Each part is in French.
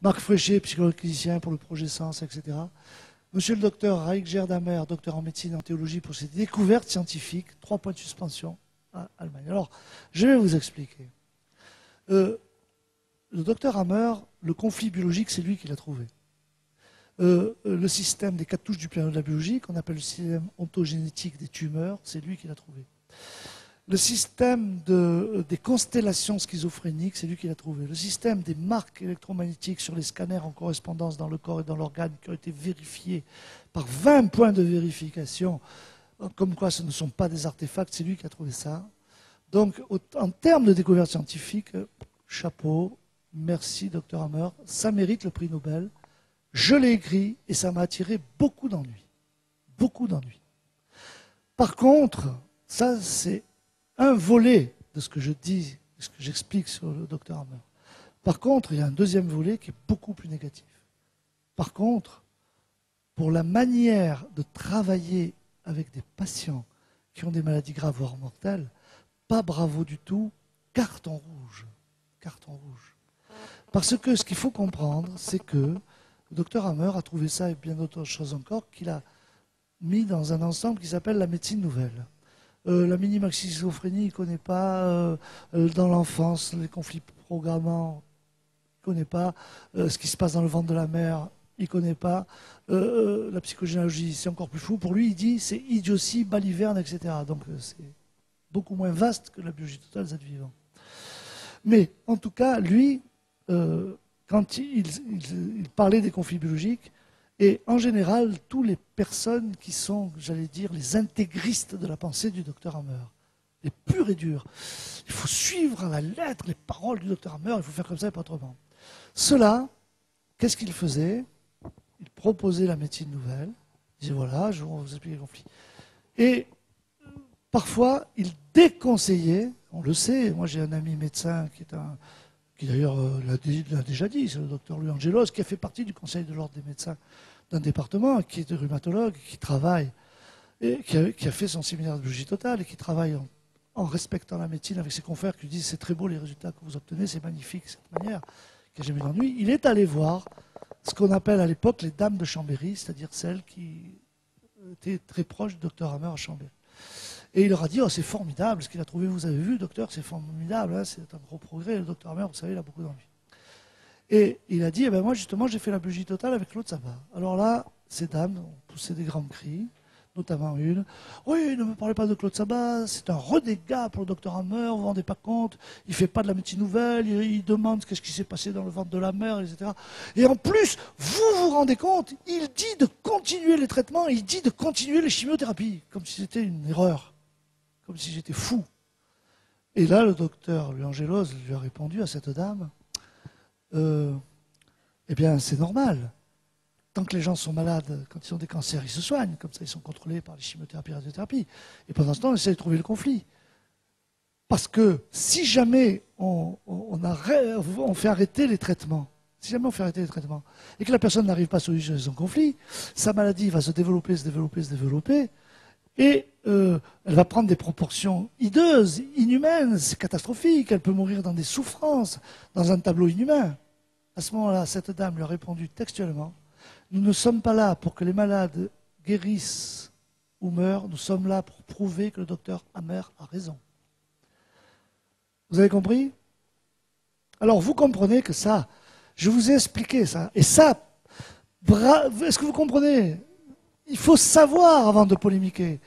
Marc Fréchet, psychologue clinicien pour le projet Sens, etc. Monsieur le docteur Raïk Gerdamer, docteur en médecine et en théologie pour ses découvertes scientifiques, 3 points de suspension à Allemagne. Alors, je vais vous expliquer. Le docteur Hammer, le conflit biologique, c'est lui qui l'a trouvé. Le système des 4 touches du piano de la biologie, qu'on appelle le système ontogénétique des tumeurs, c'est lui qui l'a trouvé. Le système des constellations schizophréniques, c'est lui qui l'a trouvé. Le système des marques électromagnétiques sur les scanners en correspondance dans le corps et dans l'organe qui ont été vérifiés par 20 points de vérification, comme quoi ce ne sont pas des artefacts, c'est lui qui a trouvé ça. Donc, en termes de découverte scientifique, chapeau, merci Dr Hammer, ça mérite le prix Nobel. Je l'ai écrit et ça m'a attiré beaucoup d'ennuis. Beaucoup d'ennuis. Par contre, ça c'est un volet de ce que je dis, de ce que j'explique sur le Dr Hammer. Par contre, il y a un deuxième volet qui est beaucoup plus négatif. Par contre, pour la manière de travailler avec des patients qui ont des maladies graves voire mortelles, pas bravo du tout, carton rouge. Carton rouge. Parce que ce qu'il faut comprendre, c'est que le docteur Hammer a trouvé ça et bien d'autres choses encore qu'il a mis dans un ensemble qui s'appelle la médecine nouvelle. La mini-maxillophrénie, il ne connaît pas. Dans l'enfance, les conflits programmants, il ne connaît pas. Ce qui se passe dans le ventre de la mère, il ne connaît pas. La psychogénéalogie, c'est encore plus fou. Pour lui, il dit c'est idiotie, baliverne, etc. Donc c'est beaucoup moins vaste que la biologie totale des êtres vivants. Mais en tout cas, lui, quand il parlait des conflits biologiques, et en général, toutes les personnes qui sont, j'allais dire, les intégristes de la pensée du docteur Hammer, les purs et durs, il faut suivre à la lettre les paroles du docteur Hammer, il faut faire comme ça et pas autrement. Ceux-là, qu'est-ce qu'ils faisaient? Ils proposaient la médecine nouvelle, ils disaient voilà, je vais vous expliquer les conflits. Et parfois, ils déconseillaient, on le sait, moi j'ai un ami médecin qui d'ailleurs l'a déjà dit, c'est le docteur Louis Angelos, qui a fait partie du conseil de l'ordre des médecins d'un département, qui est rhumatologue, qui travaille, et qui a fait son séminaire de biologie totale, et qui travaille en respectant la médecine avec ses confrères, qui lui disent c'est très beau les résultats que vous obtenez, c'est magnifique cette manière, qui n'a jamais d'ennui. Il est allé voir ce qu'on appelle à l'époque les dames de Chambéry, c'est-à-dire celles qui étaient très proches du docteur Hammer à Chambéry. Et il leur a dit, oh, c'est formidable, ce qu'il a trouvé, vous avez vu, docteur, c'est formidable, hein, c'est un gros progrès, le docteur Hammer, vous savez, il a beaucoup d'envie. Et il a dit, eh ben moi, justement, j'ai fait la biologie totale avec Claude Sabat. Alors là, ces dames ont poussé des grands cris, notamment une. Oui, ne me parlez pas de Claude Sabat, c'est un renégat pour le docteur Hammer, vous ne vous rendez pas compte, il ne fait pas de la médecine nouvelle, il demande qu'est-ce qui s'est passé dans le ventre de la mère, etc. Et en plus, vous vous rendez compte, il dit de continuer les traitements, il dit de continuer les chimiothérapies, comme si c'était une erreur. Comme si j'étais fou. Et là, le docteur Louis Angelos lui a répondu à cette dame, eh bien, c'est normal. Tant que les gens sont malades, quand ils ont des cancers, ils se soignent. Comme ça, ils sont contrôlés par les chimiothérapies et la radiothérapies. Et pendant ce temps, on essaie de trouver le conflit. Parce que si jamais on fait arrêter les traitements, et que la personne n'arrive pas à solutionner son conflit, sa maladie va se développer, et elle va prendre des proportions hideuses, inhumaines, c'est catastrophique, elle peut mourir dans des souffrances, dans un tableau inhumain. À ce moment-là, cette dame lui a répondu textuellement, nous ne sommes pas là pour que les malades guérissent ou meurent, nous sommes là pour prouver que le docteur Hammer a raison. Vous avez compris? Alors vous comprenez que ça, je vous ai expliqué ça, et ça, est-ce que vous comprenez? Il faut savoir avant de polémiquer.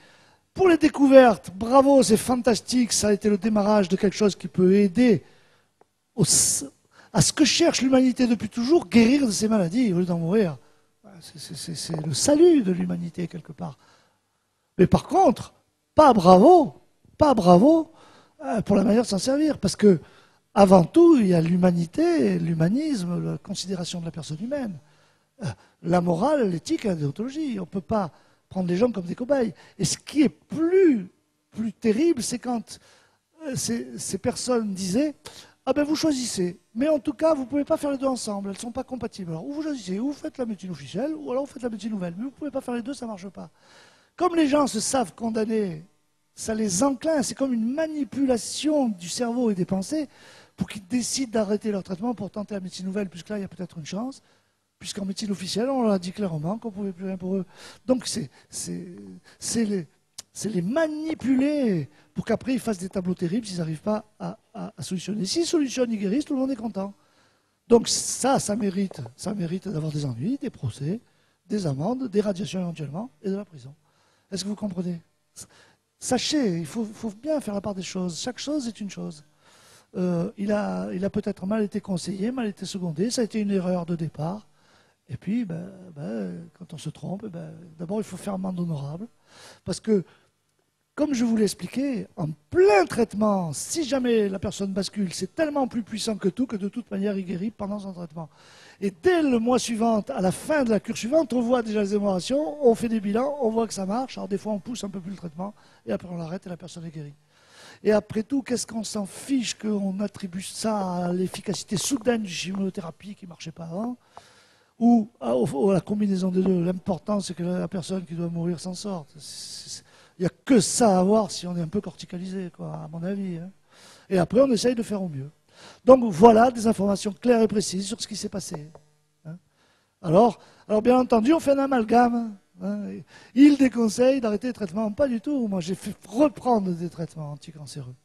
Pour les découvertes, bravo, c'est fantastique, ça a été le démarrage de quelque chose qui peut aider à ce que cherche l'humanité depuis toujours, guérir de ces maladies au lieu d'en mourir. C'est le salut de l'humanité quelque part. Mais par contre, pas bravo pour la manière de s'en servir, parce que avant tout, il y a l'humanité, l'humanisme, la considération de la personne humaine. La morale, l'éthique, la déontologie. On ne peut pas prendre les gens comme des cobayes. Et ce qui est plus terrible, c'est quand ces personnes disaient « Ah ben vous choisissez, mais en tout cas, vous ne pouvez pas faire les deux ensemble, elles ne sont pas compatibles. Alors, ou vous choisissez, ou vous faites la médecine officielle, ou alors vous faites la médecine nouvelle. Mais vous ne pouvez pas faire les deux, ça ne marche pas. » Comme les gens se savent condamner, ça les enclin, c'est comme une manipulation du cerveau et des pensées pour qu'ils décident d'arrêter leur traitement pour tenter la médecine nouvelle, puisque là, il y a peut-être une chance, puisqu'en médecine officielle, on leur a dit clairement qu'on ne pouvait plus rien pour eux. Donc, c'est les manipuler pour qu'après, ils fassent des tableaux terribles s'ils n'arrivent pas à solutionner. S'ils solutionnent, ils guérissent, tout le monde est content. Donc, ça mérite d'avoir des ennuis, des procès, des amendes, des radiations éventuellement, et de la prison. Est-ce que vous comprenez? Sachez, il faut bien faire la part des choses. Chaque chose est une chose. Il a peut-être mal été conseillé, mal été secondé, ça a été une erreur de départ. Et puis, quand on se trompe, d'abord, il faut faire amende honorable. Parce que, comme je vous l'ai expliqué, en plein traitement, si jamais la personne bascule, c'est tellement plus puissant que tout, que de toute manière, il guérit pendant son traitement. Et dès le mois suivant, à la fin de la cure suivante, on voit déjà les hémorragions, on fait des bilans, on voit que ça marche. Alors des fois, on pousse un peu plus le traitement, et après on l'arrête et la personne est guérie. Et après tout, qu'est-ce qu'on s'en fiche qu'on attribue ça à l'efficacité soudaine du chimiothérapie qui ne marchait pas avant, ou à la combinaison des deux. L'important, c'est que la personne qui doit mourir s'en sorte. Il n'y a que ça à voir si on est un peu corticalisé, quoi, à mon avis. Hein. Et après, on essaye de faire au mieux. Donc voilà des informations claires et précises sur ce qui s'est passé. Hein. Alors, bien entendu, on fait un amalgame. Hein. Il déconseille d'arrêter les traitements. Pas du tout. Moi, j'ai fait reprendre des traitements anticancéreux.